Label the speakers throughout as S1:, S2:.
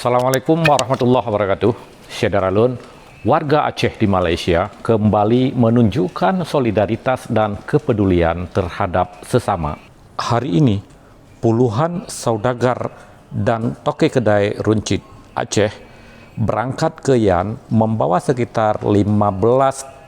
S1: Assalamualaikum warahmatullahi wabarakatuh. Syederalun, warga Aceh di Malaysia kembali menunjukkan solidaritas dan kepedulian terhadap sesama. Hari ini, puluhan saudagar dan toke kedai runcit Aceh berangkat ke Yan membawa sekitar 15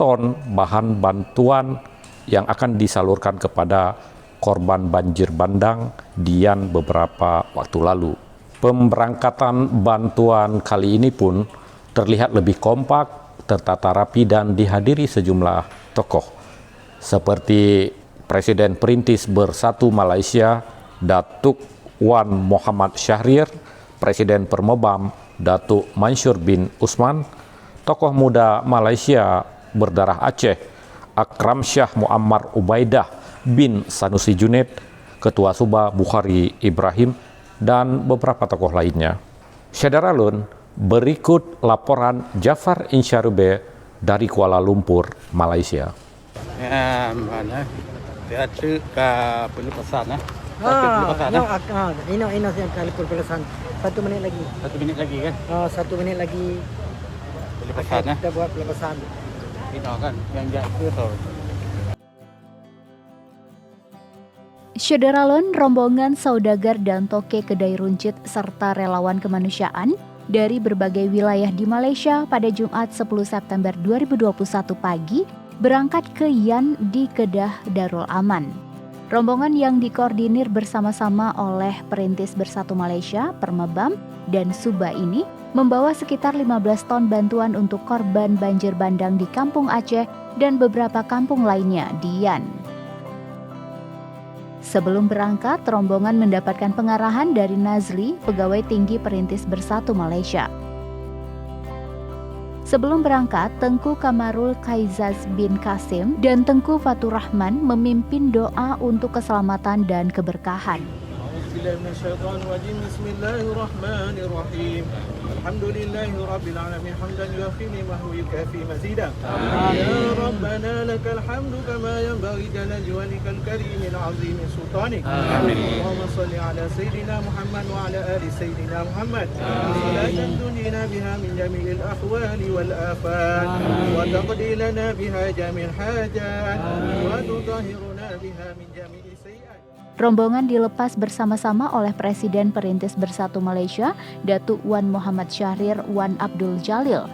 S1: ton bahan bantuan yang akan disalurkan kepada korban banjir bandang di Yan beberapa waktu lalu. Pemberangkatan bantuan kali ini pun terlihat lebih kompak, tertata rapi dan dihadiri sejumlah tokoh seperti Presiden Perintis Bersatu Malaysia Datuk Wan Muhammad Syahrir, Presiden Permebam Datuk Mansur bin Usman, tokoh muda Malaysia berdarah Aceh Akram Shah Muammar Ubaidah bin Sanusi Junaid, Ketua Subah Bukhari Ibrahim, dan beberapa tokoh lainnya. Syederalun, berikut laporan Jafar Insharube dari Kuala Lumpur, Malaysia.
S2: Mana? Dia ke pelepasan pelepasan.
S3: Ini yang kali pelepasan. 1 menit lagi.
S2: 1 minit lagi kan?
S3: 1 menit lagi.
S2: Pelepasan
S3: Kita buat pelepasan.
S2: Ini kan yang jatuh tu.
S4: Syederalun, rombongan saudagar dan toke kedai runcit serta relawan kemanusiaan dari berbagai wilayah di Malaysia pada Jumat 10 September 2021 pagi berangkat ke Yan di Kedah Darul Aman. Rombongan yang dikoordinir bersama-sama oleh Perintis Bersatu Malaysia, Permebam, dan Subah ini membawa sekitar 15 ton bantuan untuk korban banjir bandang di Kampung Aceh dan beberapa kampung lainnya di Yan. Sebelum berangkat, rombongan mendapatkan pengarahan dari Nazli, pegawai tinggi Perintis Bersatu Malaysia. Sebelum berangkat, Tengku Kamarul Kaizaz bin Kasim dan Tengku Fatur Rahman memimpin doa untuk keselamatan dan keberkahan.
S5: Bismillahirrahmanirrahim. Alhamdulillahi rabbil alamin hamdan yuafi ni'mahu yukafi mazida. Ya Rabbana lakal hamdu kama yanbaghi jalal jawalikal karimil azim sultanik. Allahumma salli ala sayyidina Muhammad wa ala ali sayyidina Muhammad. Salatan tunjina biha min jami'il ahwali wal afat wa taqdi lana biha jami'il hajat wa tutahhiruna biha min jami'is sayyi'at.
S4: Rombongan dilepas bersama-sama oleh Presiden Perintis Bersatu Malaysia, Datuk Wan Muhammad Syahrir Wan Abdul Jalil.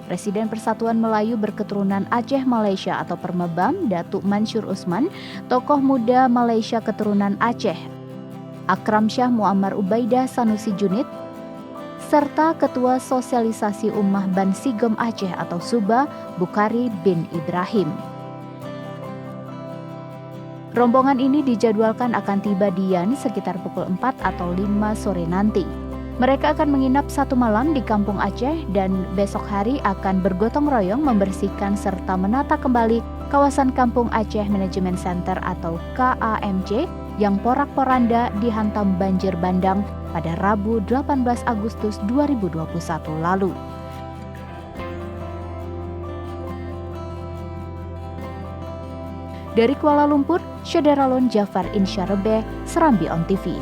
S4: Presiden Persatuan Melayu berketurunan Aceh Malaysia atau Permebam, Datuk Mansur Usman, tokoh muda Malaysia keturunan Aceh, Akram Shah Muammar Ubaidah Sanusi Junaid, serta Ketua Sosialisasi Ummah Ban Sigom Aceh atau Subah Bukhari bin Ibrahim. Rombongan ini dijadwalkan akan tiba di Yan sekitar pukul 4 atau 5 sore nanti. Mereka akan menginap 1 malam di Kampung Aceh dan besok hari akan bergotong royong membersihkan serta menata kembali kawasan Kampung Aceh Management Center atau KAMC yang porak-poranda dihantam banjir bandang pada Rabu 18 Agustus 2021 lalu. Dari Kuala Lumpur, Syederalun Jafar Insharube, Serambi On TV.